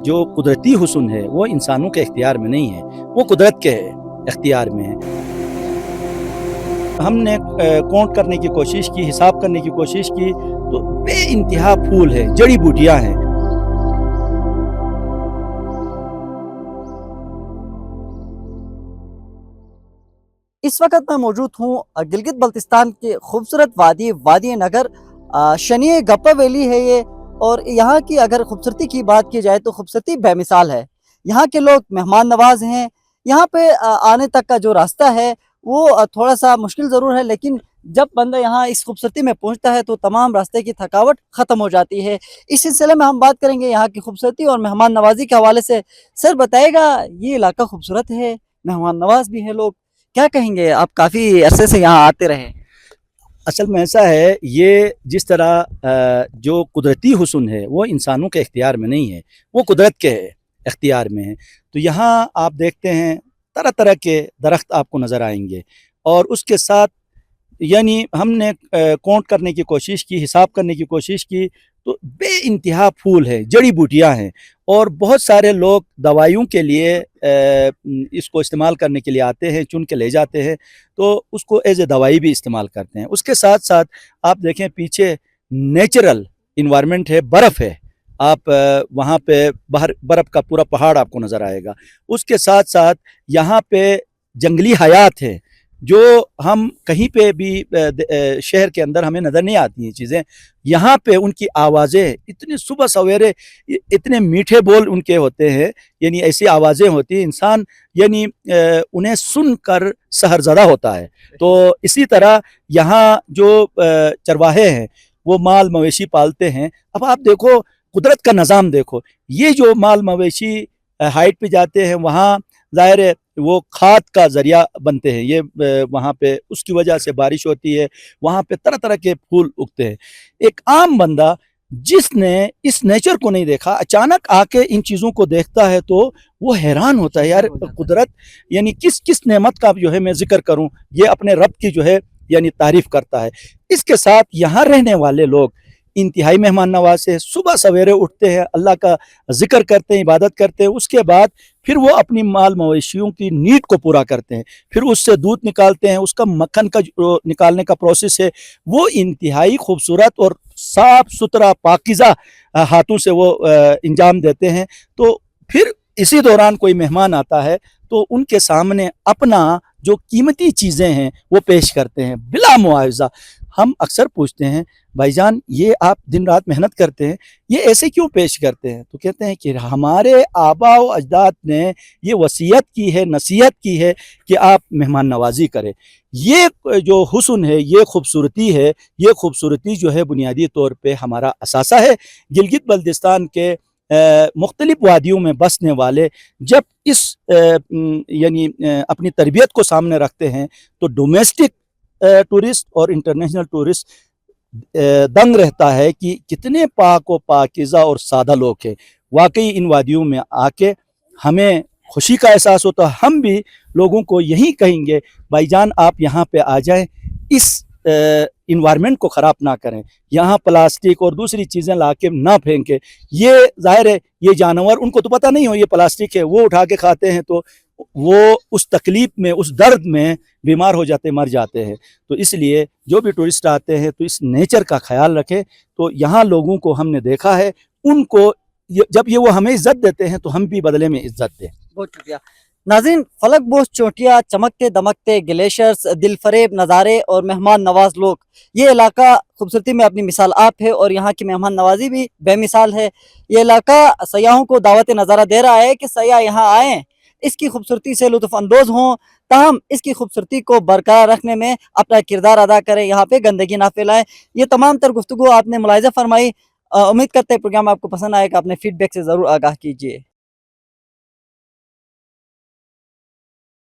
जो कुदरती हुस्न है वो इंसानों के इख्तियार में नहीं है, वो कुदरत के इख्तियार में है। हमने काउंट करने की कोशिश की, हिसाब करने की कोशिश की, तो बेइंतहा फूल है, जड़ी बूटियाँ हैं। इस वक्त मैं मौजूद हूँ गिलगित बल्तिस्तान के खूबसूरत वादी नगर शनिए गप्पा वैली है ये। और यहाँ की अगर खूबसूरती की बात की जाए तो खूबसूरती बेमिसाल है। यहाँ के लोग मेहमान नवाज हैं। यहाँ पे आने तक का जो रास्ता है वो थोड़ा सा मुश्किल ज़रूर है, लेकिन जब बंदा यहाँ इस खूबसूरती में पहुँचता है तो तमाम रास्ते की थकावट ख़त्म हो जाती है। इस सिलसिले में हम बात करेंगे यहाँ की खूबसूरती और मेहमान नवाजी के हवाले से। सर बताएगा, ये इलाका खूबसूरत है, मेहमान नवाज भी है लोग, क्या कहेंगे? आप काफ़ी अरसे से यहाँ आते रहे। असल में ऐसा है, ये जिस तरह जो कुदरती हुस्न है वो इंसानों के इख्तियार में नहीं है, वो कुदरत के इख्तियार में है। तो यहाँ आप देखते हैं तरह तरह के दरख्त आपको नज़र आएंगे, और उसके साथ यानी हमने काउंट करने की कोशिश की, हिसाब करने की कोशिश की, तो बेइंतहा फूल है, जड़ी बूटियाँ हैं। और बहुत सारे लोग दवाइयों के लिए इसको इस्तेमाल करने के लिए आते हैं, चुन के ले जाते हैं, तो उसको एज ए दवाई भी इस्तेमाल करते हैं। उसके साथ साथ आप देखें पीछे नेचुरल इन्वायरमेंट है, बर्फ़ है, आप वहाँ पे बाहर बर्फ़ का पूरा पहाड़ आपको नज़र आएगा। उसके साथ साथ यहाँ पे जंगली हयात है जो हम कहीं पे भी शहर के अंदर हमें नज़र नहीं आती हैं चीज़ें। यहाँ पे उनकी आवाज़ें इतनी सुबह सवेरे इतने मीठे बोल उनके होते हैं, यानी ऐसी आवाज़ें होती हैं इंसान यानी उन्हें सुनकर सहरज़दा होता है। तो इसी तरह यहाँ जो चरवाहे हैं वो माल मवेशी पालते हैं। अब आप देखो कुदरत का निज़ाम देखो, ये जो माल मवेशी हाइट पे जाते हैं वहाँ ज़ाहिर है वो खाद का ज़रिया बनते हैं, ये वहाँ पे उसकी वजह से बारिश होती है, वहाँ पे तरह तरह के फूल उगते हैं। एक आम बंदा जिसने इस नेचर को नहीं देखा, अचानक आके इन चीज़ों को देखता है तो वो हैरान होता है, यार कुदरत यानी किस किस नेमत का जो है मैं जिक्र करूँ, ये अपने रब की जो है यानी तारीफ़ करता है। इसके साथ यहाँ रहने वाले लोग इंतहाई मेहमान नवाज है, सुबह सवेरे उठते हैं, अल्लाह का जिक्र करते हैं, इबादत करते हैं, उसके बाद फिर वो अपनी माल मवेशियों की नीड को पूरा करते हैं, फिर उससे दूध निकालते हैं, उसका मक्खन का जो निकालने का प्रोसेस है वो इंतहाई खूबसूरत और साफ सुथरा पाकीज़ा हाथों से वो इंजाम देते हैं। तो फिर इसी दौरान कोई मेहमान आता है तो उनके सामने अपना जो कीमती चीज़ें हैं वो पेश करते हैं बिला मुआवजा। हम अक्सर पूछते हैं, भाईजान ये आप दिन रात मेहनत करते हैं, ये ऐसे क्यों पेश करते हैं? तो कहते हैं कि हमारे आबा व अजदाद ने ये वसीयत की है, नसीहत की है कि आप मेहमान नवाजी करें। ये जो हुस्न है, ये खूबसूरती है, ये खूबसूरती जो है बुनियादी तौर पे हमारा असासा है। गिलगित बल्तिस्तान के मुख्तलिफ वादियों में बसने वाले जब इस यानी अपनी तरबियत को सामने रखते हैं तो डोमेस्टिक टूरिस्ट और इंटरनेशनल टूरिस्ट दंग रहता है कि कितने पाक व पाकीज़ा और सादा लोग हैं। वाकई इन वादियों में आके हमें खुशी का एहसास होता है। हम भी लोगों को यही कहेंगे, भाईजान आप यहाँ पे आ जाएं, इस इन्वायरमेंट को ख़राब ना करें, यहाँ प्लास्टिक और दूसरी चीज़ें ला के ना फेंकें। ये ज़ाहिर है ये जानवर उनको तो पता नहीं हो ये प्लास्टिक है, वो उठा के खाते हैं तो वो उस तकलीफ़ में, उस दर्द में बीमार हो जाते, मर जाते हैं। तो इसलिए जो भी टूरिस्ट आते हैं तो इस नेचर का ख्याल रखें। तो यहाँ लोगों को हमने देखा है, उनको जब ये वो हमें इज्जत देते हैं तो हम भी बदले में इज्जत दें। बहुत शुक्रिया नाज़रीन। फलक बोस चोटियाँ, चमकते दमकते ग्लेशियर्स, दिलफरेब नज़ारे और मेहमान नवाज लोग, ये इलाका खूबसूरती में अपनी मिसाल आप है और यहाँ की मेहमान नवाजी भी बेमिसाल है। ये इलाका सयाहों को दावत नज़ारा दे रहा है कि सयाह यहाँ आएँ, इसकी खूबसूरती से लुत्फ़ अंदोज़ हों, ताहम इसकी खूबसूरती को बरकरार रखने में अपना किरदार अदा करें, यहाँ पे गंदगी ना फैलाएं। ये तमाम तर गुफ्तगू आपने मुलाहिज़ा फरमाई। उम्मीद करते हैं प्रोग्राम आपको पसंद आएगा। अपने फीडबैक से ज़रूर आगाह कीजिए।